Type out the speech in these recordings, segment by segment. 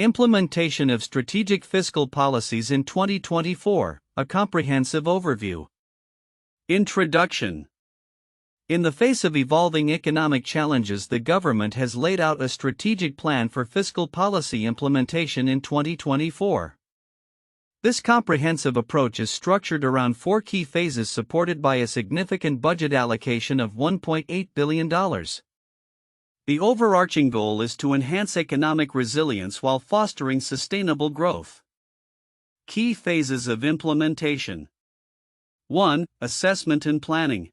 Implementation of Strategic Fiscal Policies in 2024, a comprehensive overview. Introduction. In the face of evolving economic challenges, the government has laid out a strategic plan for fiscal policy implementation in 2024. This comprehensive approach is structured around four key phases supported by a significant budget allocation of $1.8 billion. The overarching goal is to enhance economic resilience while fostering sustainable growth. Key phases of implementation. 1. Assessment and planning.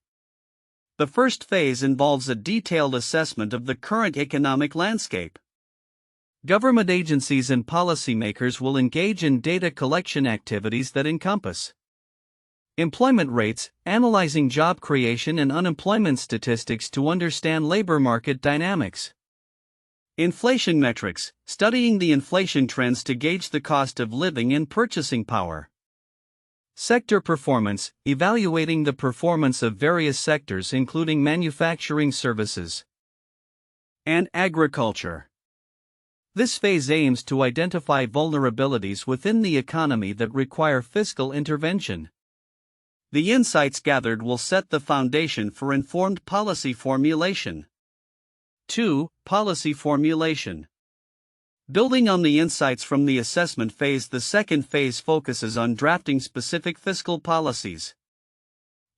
The first phase involves a detailed assessment of the current economic landscape. Government agencies and policymakers will engage in data collection activities that encompass employment rates, analyzing job creation and unemployment statistics to understand labor market dynamics. Inflation metrics, studying the inflation trends to gauge the cost of living and purchasing power. Sector performance, evaluating the performance of various sectors including manufacturing, services, and agriculture. This phase aims to identify vulnerabilities within the economy that require fiscal intervention. The insights gathered will set the foundation for informed policy formulation. 2. Policy formulation. Building on the insights from the assessment phase, the second phase focuses on drafting specific fiscal policies.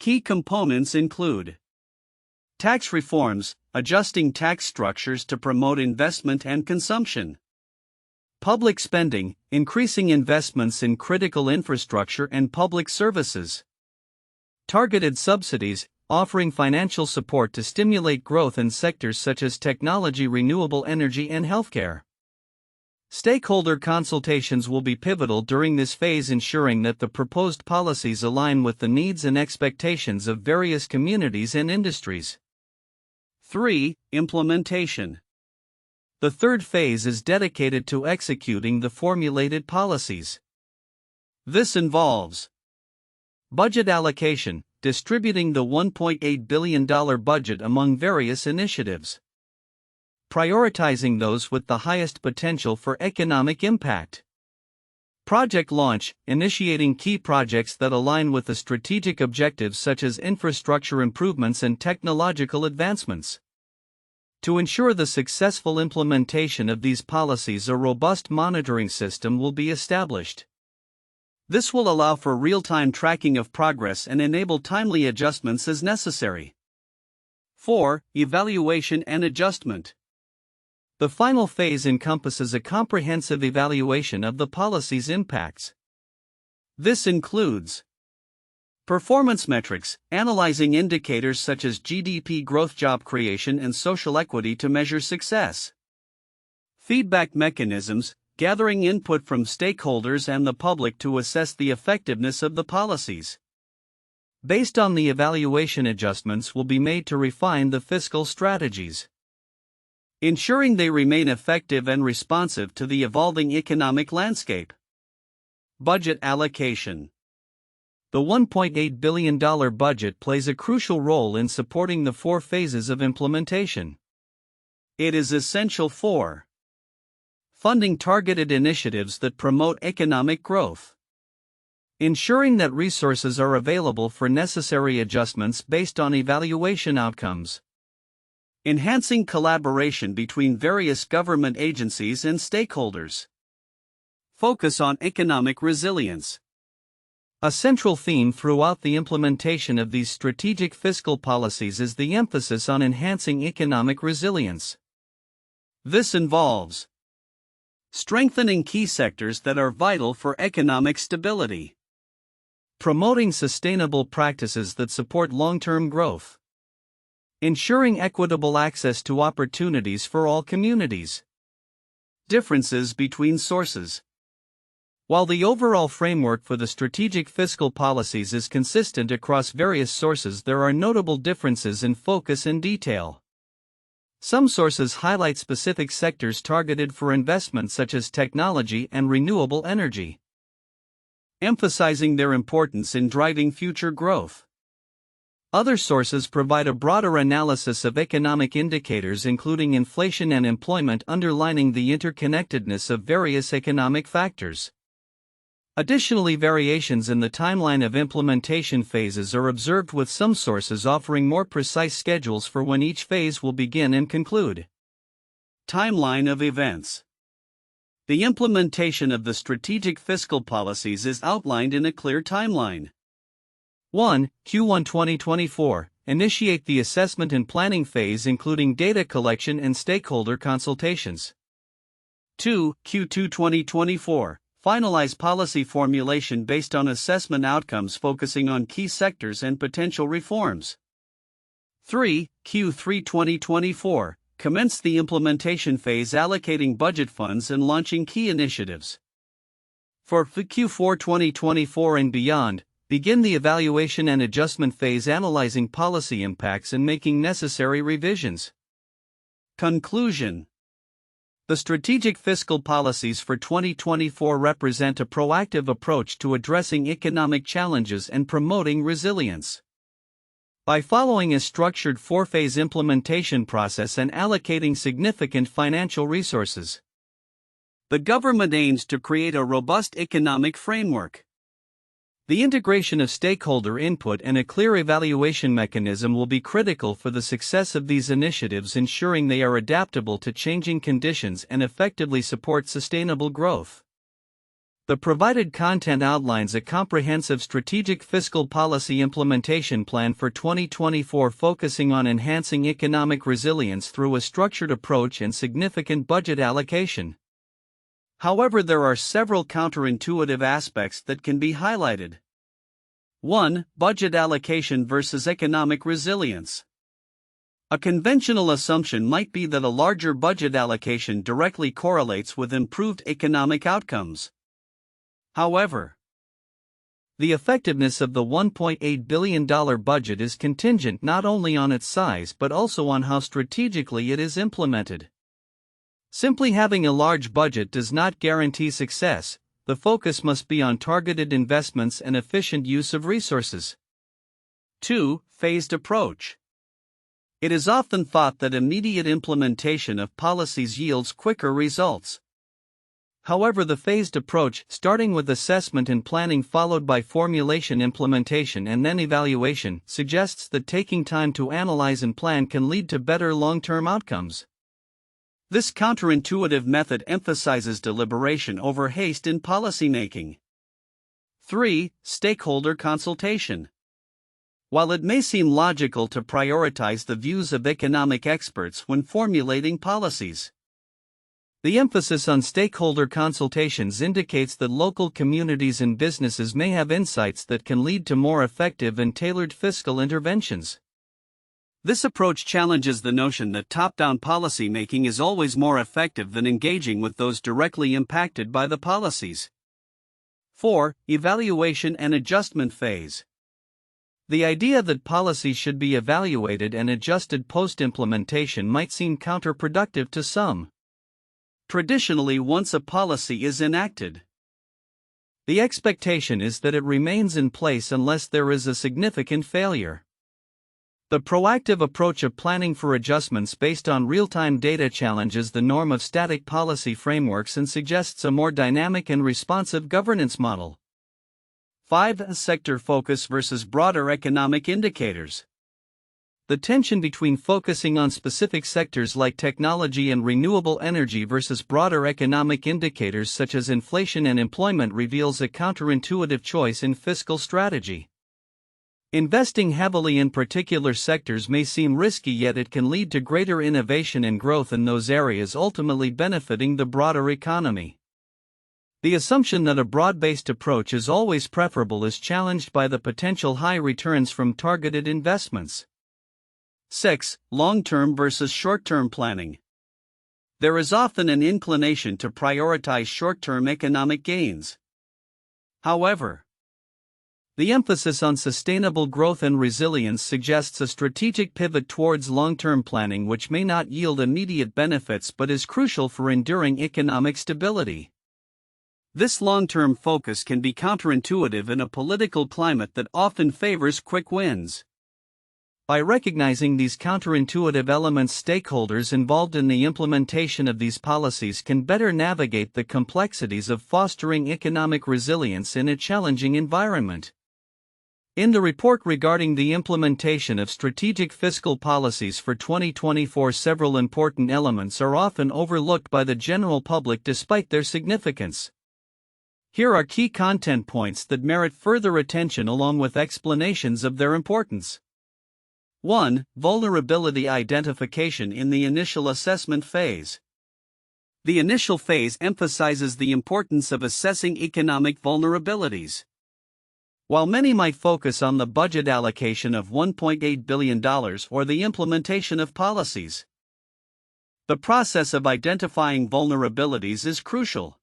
Key components include tax reforms, adjusting tax structures to promote investment and consumption. Public spending, increasing investments in critical infrastructure and public services. Targeted subsidies, offering financial support to stimulate growth in sectors such as technology, renewable energy, and healthcare. Stakeholder consultations will be pivotal during this phase, ensuring that the proposed policies align with the needs and expectations of various communities and industries. 3. Implementation. The third phase is dedicated to executing the formulated policies. This involves budget allocation, distributing the $1.8 billion budget among various initiatives. Prioritizing those with the highest potential for economic impact. Project launch, initiating key projects that align with the strategic objectives such as infrastructure improvements and technological advancements. To ensure the successful implementation of these policies, a robust monitoring system will be established. This will allow for real-time tracking of progress and enable timely adjustments as necessary. 4. Evaluation and adjustment. The final phase encompasses a comprehensive evaluation of the policy's impacts. This includes performance metrics, analyzing indicators such as GDP growth, job creation, and social equity to measure success. Feedback mechanisms, gathering input from stakeholders and the public to assess the effectiveness of the policies. Based on the evaluation, adjustments will be made to refine the fiscal strategies, ensuring they remain effective and responsive to the evolving economic landscape. Budget allocation. The $1.8 billion budget plays a crucial role in supporting the four phases of implementation. It is essential for funding targeted initiatives that promote economic growth, ensuring that resources are available for necessary adjustments based on evaluation outcomes, enhancing collaboration between various government agencies and stakeholders. Focus on economic resilience. A central theme throughout the implementation of these strategic fiscal policies is the emphasis on enhancing economic resilience. This involves strengthening key sectors that are vital for economic stability, promoting sustainable practices that support long-term growth, ensuring equitable access to opportunities for all communities. Differences between sources. While the overall framework for the strategic fiscal policies is consistent across various sources, there are notable differences in focus and detail. Some sources highlight specific sectors targeted for investment such as technology and renewable energy, emphasizing their importance in driving future growth. Other sources provide a broader analysis of economic indicators including inflation and employment, underlining the interconnectedness of various economic factors. Additionally, variations in the timeline of implementation phases are observed, with some sources offering more precise schedules for when each phase will begin and conclude. Timeline of events. The implementation of the strategic fiscal policies is outlined in a clear timeline. 1. Q1 2024. Initiate the assessment and planning phase, including data collection and stakeholder consultations. 2. Q2 2024. Finalize policy formulation based on assessment outcomes, focusing on key sectors and potential reforms. 3. Q3 2024. Commence the implementation phase, allocating budget funds and launching key initiatives. For Q4 2024 and beyond, begin the evaluation and adjustment phase, analyzing policy impacts and making necessary revisions. Conclusion. The strategic fiscal policies for 2024 represent a proactive approach to addressing economic challenges and promoting resilience. By following a structured four-phase implementation process and allocating significant financial resources, the government aims to create a robust economic framework. The integration of stakeholder input and a clear evaluation mechanism will be critical for the success of these initiatives, ensuring they are adaptable to changing conditions and effectively support sustainable growth. The provided content outlines a comprehensive strategic fiscal policy implementation plan for 2024, focusing on enhancing economic resilience through a structured approach and significant budget allocation. However, there are several counterintuitive aspects that can be highlighted. 1. Budget allocation versus economic resilience. A conventional assumption might be that a larger budget allocation directly correlates with improved economic outcomes. However, the effectiveness of the $1.8 billion budget is contingent not only on its size but also on how strategically it is implemented. Simply having a large budget does not guarantee success. The focus must be on targeted investments and efficient use of resources. 2. Phased approach. It is often thought that immediate implementation of policies yields quicker results. However, the phased approach, starting with assessment and planning followed by formulation, implementation, and then evaluation, suggests that taking time to analyze and plan can lead to better long-term outcomes. This counterintuitive method emphasizes deliberation over haste in policymaking. 3. Stakeholder consultation. While it may seem logical to prioritize the views of economic experts when formulating policies, the emphasis on stakeholder consultations indicates that local communities and businesses may have insights that can lead to more effective and tailored fiscal interventions. This approach challenges the notion that top-down policymaking is always more effective than engaging with those directly impacted by the policies. 4. Evaluation and adjustment phase. The idea that policies should be evaluated and adjusted post-implementation might seem counterproductive to some. Traditionally, once a policy is enacted, the expectation is that it remains in place unless there is a significant failure. The proactive approach of planning for adjustments based on real-time data challenges the norm of static policy frameworks and suggests a more dynamic and responsive governance model. 5. Sector focus versus broader economic indicators. The tension between focusing on specific sectors like technology and renewable energy versus broader economic indicators such as inflation and employment reveals a counterintuitive choice in fiscal strategy. Investing heavily in particular sectors may seem risky, yet it can lead to greater innovation and growth in those areas, ultimately benefiting the broader economy. The assumption that a broad-based approach is always preferable is challenged by the potential high returns from targeted investments. 6. Long-term versus short-term planning. There is often an inclination to prioritize short-term economic gains. However, the emphasis on sustainable growth and resilience suggests a strategic pivot towards long-term planning, which may not yield immediate benefits but is crucial for enduring economic stability. This long-term focus can be counterintuitive in a political climate that often favors quick wins. By recognizing these counterintuitive elements, stakeholders involved in the implementation of these policies can better navigate the complexities of fostering economic resilience in a challenging environment. In the report regarding the implementation of strategic fiscal policies for 2024, several important elements are often overlooked by the general public despite their significance. Here are key content points that merit further attention along with explanations of their importance. 1. Vulnerability identification in the initial assessment phase. The initial phase emphasizes the importance of assessing economic vulnerabilities. While many might focus on the budget allocation of $1.8 billion or the implementation of policies, the process of identifying vulnerabilities is crucial.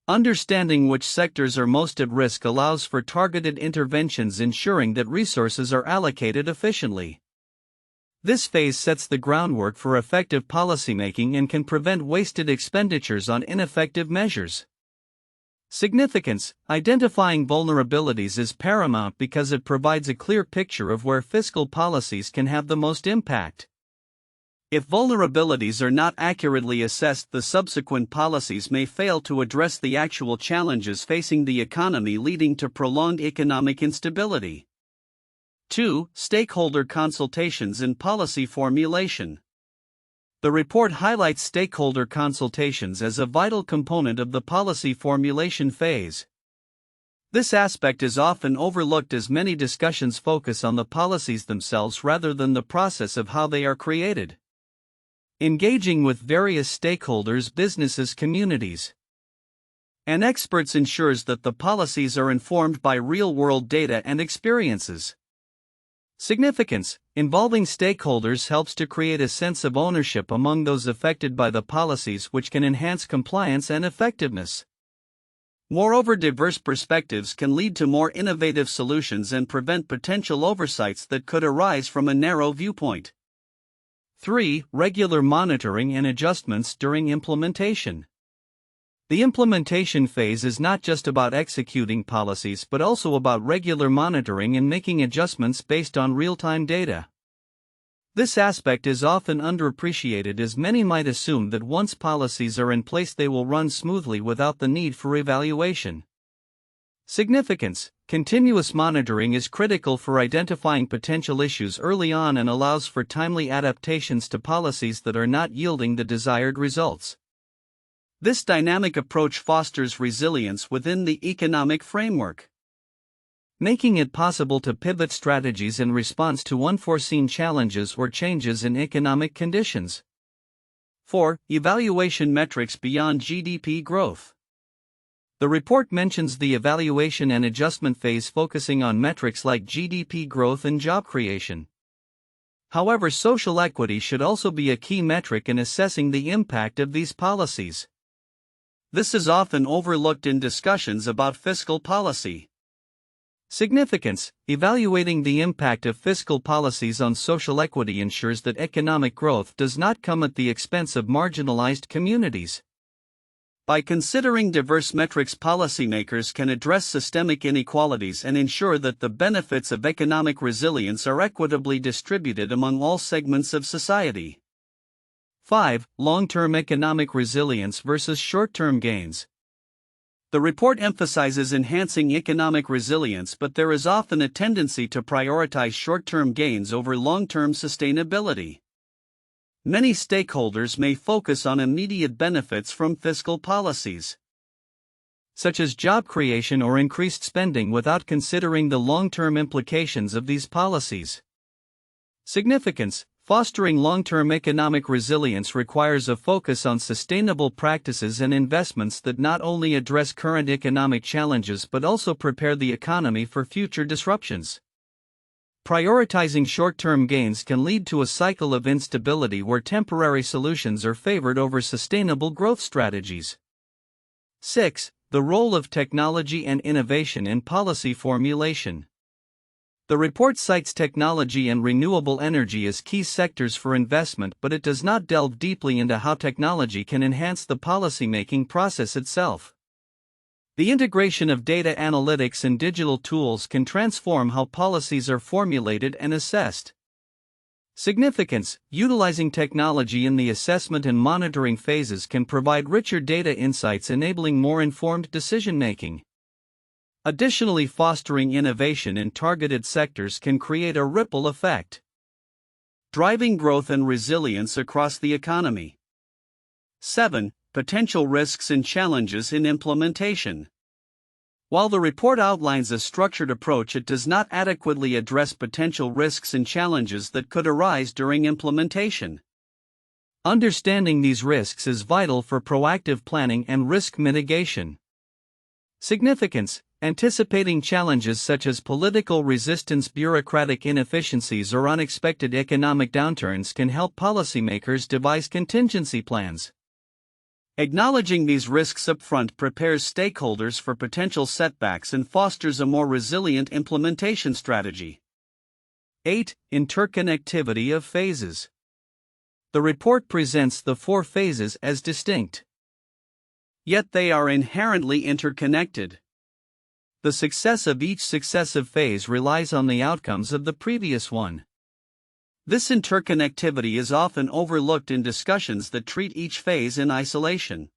Understanding which sectors are most at risk allows for targeted interventions, ensuring that resources are allocated efficiently. This phase sets the groundwork for effective policymaking and can prevent wasted expenditures on ineffective measures. Significance: identifying vulnerabilities is paramount because it provides a clear picture of where fiscal policies can have the most impact. If vulnerabilities are not accurately assessed, the subsequent policies may fail to address the actual challenges facing the economy, leading to prolonged economic instability. 2. Stakeholder consultations in policy formulation. The report highlights stakeholder consultations as a vital component of the policy formulation phase. This aspect is often overlooked as many discussions focus on the policies themselves rather than the process of how they are created. Engaging with various stakeholders, businesses, communities, and experts ensures that the policies are informed by real-world data and experiences. Significance: involving stakeholders helps to create a sense of ownership among those affected by the policies, which can enhance compliance and effectiveness. Moreover, diverse perspectives can lead to more innovative solutions and prevent potential oversights that could arise from a narrow viewpoint. 3. Regular monitoring and adjustments during implementation. The implementation phase is not just about executing policies but also about regular monitoring and making adjustments based on real-time data. This aspect is often underappreciated, as many might assume that once policies are in place they will run smoothly without the need for evaluation. Significance: continuous monitoring is critical for identifying potential issues early on and allows for timely adaptations to policies that are not yielding the desired results. This dynamic approach fosters resilience within the economic framework, making it possible to pivot strategies in response to unforeseen challenges or changes in economic conditions. 4. Evaluation metrics beyond GDP growth. The report mentions the evaluation and adjustment phase, focusing on metrics like GDP growth and job creation. However, social equity should also be a key metric in assessing the impact of these policies. This is often overlooked in discussions about fiscal policy. Significance: evaluating the impact of fiscal policies on social equity ensures that economic growth does not come at the expense of marginalized communities. By considering diverse metrics, policymakers can address systemic inequalities and ensure that the benefits of economic resilience are equitably distributed among all segments of society. 5. Long-term economic resilience versus short-term gains. The report emphasizes enhancing economic resilience, but there is often a tendency to prioritize short-term gains over long-term sustainability. Many stakeholders may focus on immediate benefits from fiscal policies, such as job creation or increased spending, without considering the long-term implications of these policies. Significance: fostering long-term economic resilience requires a focus on sustainable practices and investments that not only address current economic challenges but also prepare the economy for future disruptions. Prioritizing short-term gains can lead to a cycle of instability where temporary solutions are favored over sustainable growth strategies. 6. The role of technology and innovation in policy formulation. The report cites technology and renewable energy as key sectors for investment, but it does not delve deeply into how technology can enhance the policymaking process itself. The integration of data analytics and digital tools can transform how policies are formulated and assessed. Significance: utilizing technology in the assessment and monitoring phases can provide richer data insights, enabling more informed decision-making. Additionally, fostering innovation in targeted sectors can create a ripple effect, driving growth and resilience across the economy. 7. Potential risks and challenges in implementation. While the report outlines a structured approach, it does not adequately address potential risks and challenges that could arise during implementation. Understanding these risks is vital for proactive planning and risk mitigation. Significance: anticipating challenges such as political resistance, bureaucratic inefficiencies, or unexpected economic downturns can help policymakers devise contingency plans. Acknowledging these risks upfront prepares stakeholders for potential setbacks and fosters a more resilient implementation strategy. 8. Interconnectivity of phases. The report presents the 4 phases as distinct, yet they are inherently interconnected. The success of each successive phase relies on the outcomes of the previous one. This interconnectivity is often overlooked in discussions that treat each phase in isolation.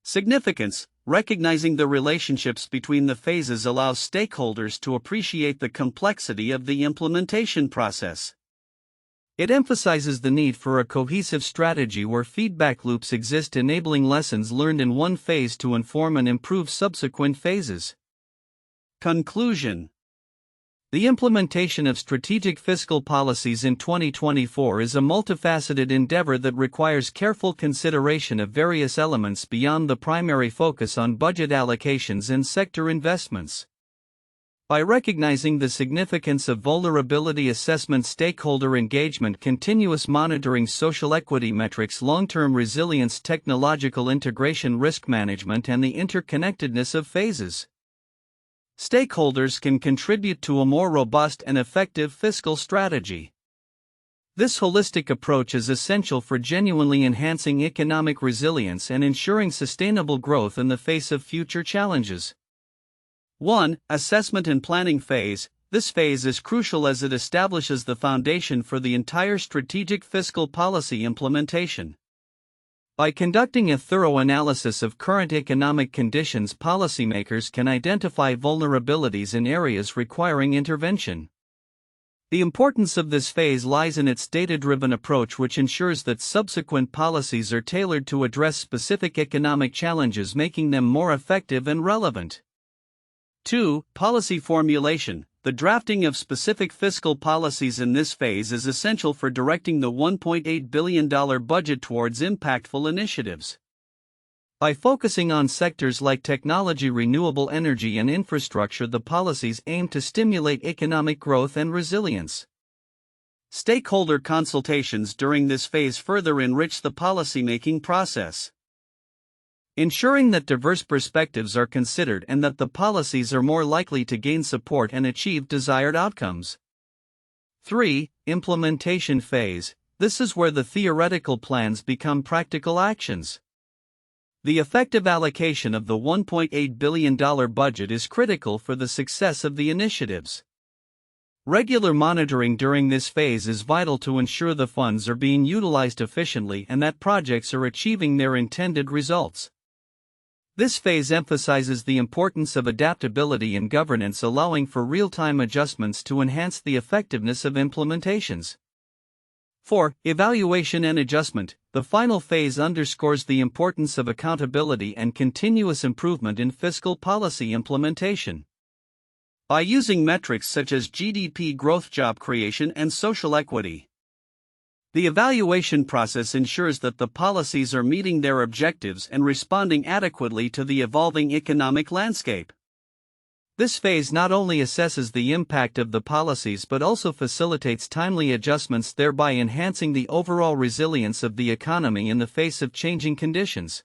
Significance: recognizing the relationships between the phases allows stakeholders to appreciate the complexity of the implementation process. It emphasizes the need for a cohesive strategy where feedback loops exist, enabling lessons learned in one phase to inform and improve subsequent phases. Conclusion: the implementation of strategic fiscal policies in 2024 is a multifaceted endeavor that requires careful consideration of various elements beyond the primary focus on budget allocations and sector investments. By recognizing the significance of vulnerability assessment, stakeholder engagement, continuous monitoring, social equity metrics, long-term resilience, technological integration, risk management, and the interconnectedness of phases, stakeholders can contribute to a more robust and effective fiscal strategy. This holistic approach is essential for genuinely enhancing economic resilience and ensuring sustainable growth in the face of future challenges. 1. Assessment and planning phase. This phase is crucial as it establishes the foundation for the entire strategic fiscal policy implementation. By conducting a thorough analysis of current economic conditions, policymakers can identify vulnerabilities in areas requiring intervention. The importance of this phase lies in its data-driven approach, which ensures that subsequent policies are tailored to address specific economic challenges, making them more effective and relevant. 2. Policy formulation. The drafting of specific fiscal policies in this phase is essential for directing the $1.8 billion budget towards impactful initiatives. By focusing on sectors like technology, renewable energy, and infrastructure, the policies aim to stimulate economic growth and resilience. Stakeholder consultations during this phase further enrich the policymaking process, ensuring that diverse perspectives are considered and that the policies are more likely to gain support and achieve desired outcomes. 3. Implementation phase. This is where the theoretical plans become practical actions. The effective allocation of the $1.8 billion budget is critical for the success of the initiatives. Regular monitoring during this phase is vital to ensure the funds are being utilized efficiently and that projects are achieving their intended results. This phase emphasizes the importance of adaptability in governance, allowing for real-time adjustments to enhance the effectiveness of implementations. 4. Evaluation and adjustment. The final phase underscores the importance of accountability and continuous improvement in fiscal policy implementation. By using metrics such as GDP growth, job creation, and social equity, the evaluation process ensures that the policies are meeting their objectives and responding adequately to the evolving economic landscape. This phase not only assesses the impact of the policies but also facilitates timely adjustments, thereby enhancing the overall resilience of the economy in the face of changing conditions.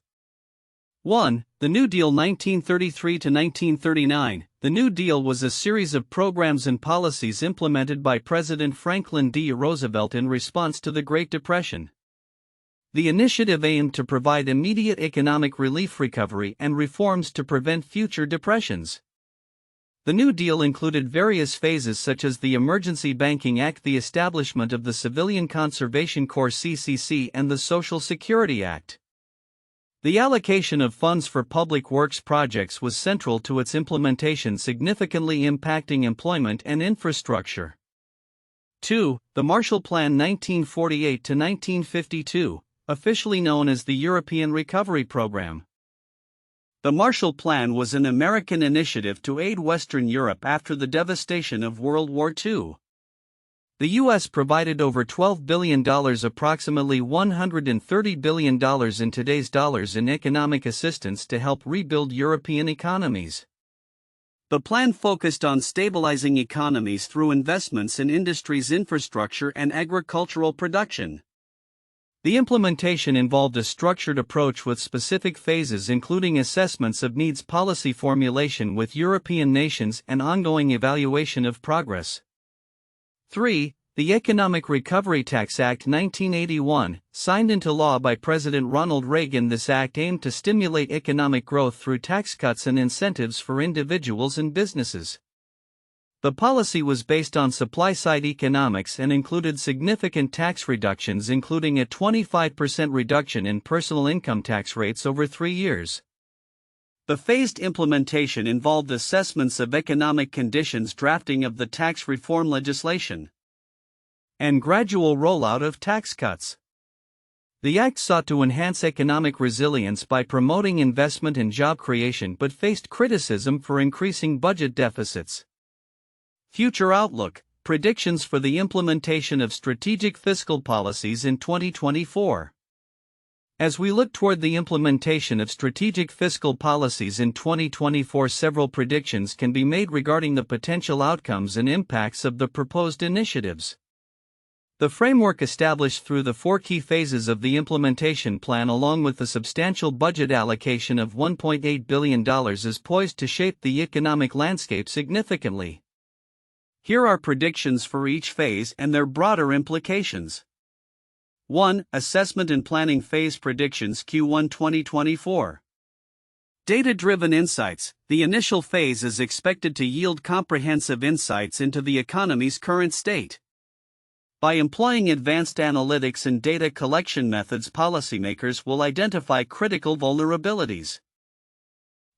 1. The New Deal 1933 to 1939. The New Deal was a series of programs and policies implemented by President Franklin D. Roosevelt in response to the Great Depression. The initiative aimed to provide immediate economic relief, recovery, and reforms to prevent future depressions. The New Deal included various phases such as the Emergency Banking Act, the establishment of the Civilian Conservation Corps (CCC), and the Social Security Act. The allocation of funds for public works projects was central to its implementation, significantly impacting employment and infrastructure. 2. The Marshall Plan 1948–1952, officially known as the European Recovery Program. The Marshall Plan was an American initiative to aid Western Europe after the devastation of World War II. The U.S. provided over $12 billion, approximately $130 billion in today's dollars, in economic assistance to help rebuild European economies. The plan focused on stabilizing economies through investments in industries' infrastructure and agricultural production. The implementation involved a structured approach with specific phases, including assessments of needs, policy formulation with European nations, and ongoing evaluation of progress. 3. The Economic Recovery Tax Act 1981, signed into law by President Ronald Reagan. This act aimed to stimulate economic growth through tax cuts and incentives for individuals and businesses. The policy was based on supply-side economics and included significant tax reductions, including a 25% reduction in personal income tax rates over 3 years. The phased implementation involved assessments of economic conditions, drafting of the tax reform legislation, and gradual rollout of tax cuts. The act sought to enhance economic resilience by promoting investment and job creation, but faced criticism for increasing budget deficits. Future outlook: predictions for the implementation of strategic fiscal policies in 2024. As we look toward the implementation of strategic fiscal policies in 2024, several predictions can be made regarding the potential outcomes and impacts of the proposed initiatives. The framework established through the 4 key phases of the implementation plan, along with the substantial budget allocation of $1.8 billion, is poised to shape the economic landscape significantly. Here are predictions for each phase and their broader implications. 1. Assessment and Planning Phase Predictions Q1 2024. Data-driven insights. The initial phase is expected to yield comprehensive insights into the economy's current state. By employing advanced analytics and data collection methods, policymakers will identify critical vulnerabilities,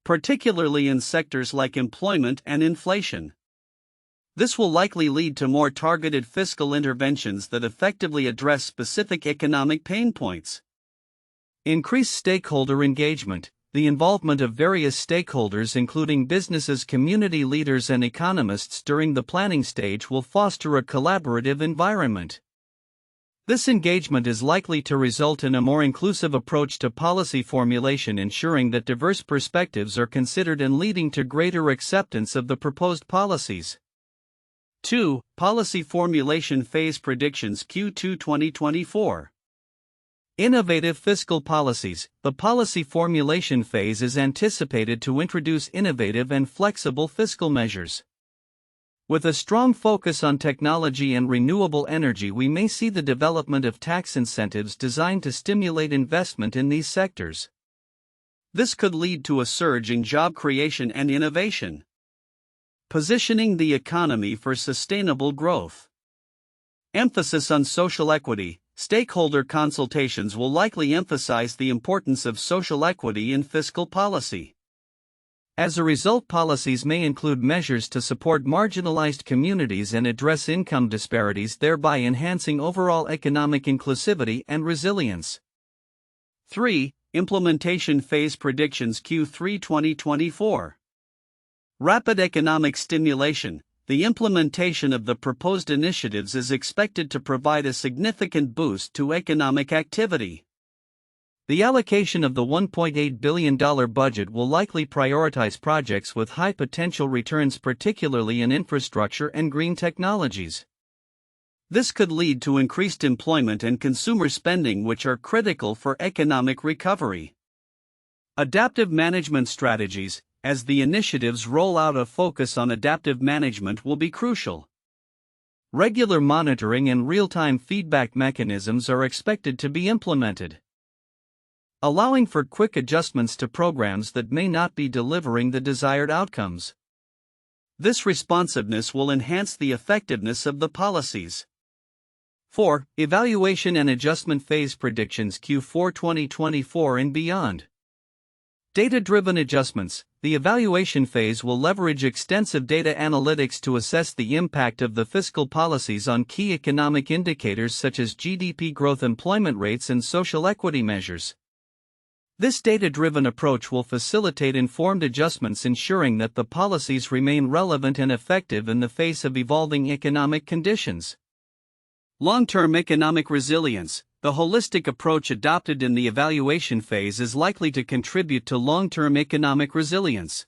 particularly in sectors like employment and inflation. This will likely lead to more targeted fiscal interventions that effectively address specific economic pain points. Increased stakeholder engagement. The involvement of various stakeholders, including businesses, community leaders, and economists, during the planning stage will foster a collaborative environment. This engagement is likely to result in a more inclusive approach to policy formulation, ensuring that diverse perspectives are considered and leading to greater acceptance of the proposed policies. 2. Policy Formulation Phase Predictions Q2 2024. Innovative fiscal policies. The policy formulation phase is anticipated to introduce innovative and flexible fiscal measures. With a strong focus on technology and renewable energy, we may see the development of tax incentives designed to stimulate investment in these sectors. This could lead to a surge in job creation and innovation. Positioning the economy for sustainable growth. Emphasis on social equity. Stakeholder consultations will likely emphasize the importance of social equity in fiscal policy. As a result, policies may include measures to support marginalized communities and address income disparities, thereby enhancing overall economic inclusivity and resilience. 3. Implementation Phase Predictions Q3 2024. Rapid economic stimulation. The implementation of the proposed initiatives is expected to provide a significant boost to economic activity. The allocation of the $1.8 billion budget will likely prioritize projects with high potential returns, particularly in infrastructure and green technologies. This could lead to increased employment and consumer spending, which are critical for economic recovery. Adaptive management strategies. As the initiatives roll out, a focus on adaptive management will be crucial. Regular monitoring and real-time feedback mechanisms are expected to be implemented, allowing for quick adjustments to programs that may not be delivering the desired outcomes. This responsiveness will enhance the effectiveness of the policies. 4. Evaluation and Adjustment Phase Predictions Q4 2024 and beyond. Data-driven adjustments. The evaluation phase will leverage extensive data analytics to assess the impact of the fiscal policies on key economic indicators such as GDP growth, employment rates, and social equity measures. This data-driven approach will facilitate informed adjustments, ensuring that the policies remain relevant and effective in the face of evolving economic conditions. Long-term economic resilience. The holistic approach adopted in the evaluation phase is likely to contribute to long-term economic resilience.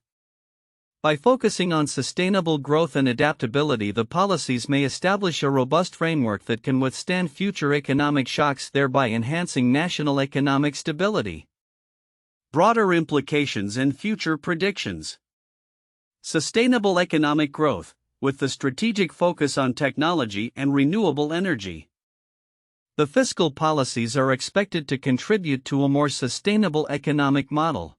By focusing on sustainable growth and adaptability, the policies may establish a robust framework that can withstand future economic shocks, thereby enhancing national economic stability. Broader implications and future predictions. Sustainable economic growth, with the strategic focus on technology and renewable energy. The fiscal policies are expected to contribute to a more sustainable economic model.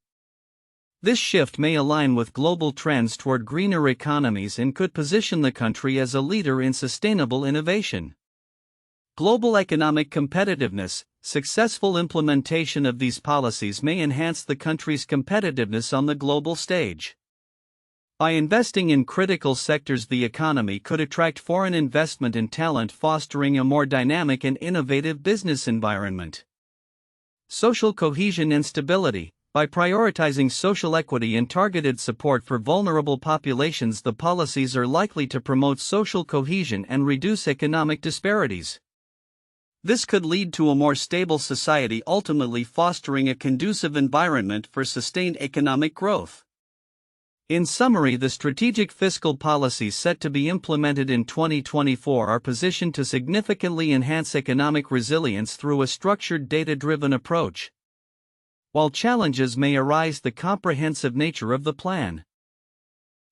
This shift may align with global trends toward greener economies and could position the country as a leader in sustainable innovation. Global economic competitiveness. Successful implementation of these policies may enhance the country's competitiveness on the global stage. By investing in critical sectors, the economy could attract foreign investment and talent, fostering a more dynamic and innovative business environment. Social cohesion and stability. By prioritizing social equity and targeted support for vulnerable populations, the policies are likely to promote social cohesion and reduce economic disparities. This could lead to a more stable society, ultimately fostering a conducive environment for sustained economic growth. In summary, the strategic fiscal policies set to be implemented in 2024 are positioned to significantly enhance economic resilience through a structured, data-driven approach. While challenges may arise, the comprehensive nature of the plan,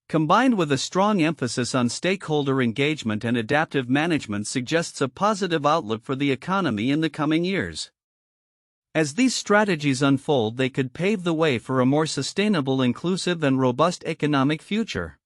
combined with a strong emphasis on stakeholder engagement and adaptive management, suggests a positive outlook for the economy in the coming years. As these strategies unfold, they could pave the way for a more sustainable, inclusive, and robust economic future.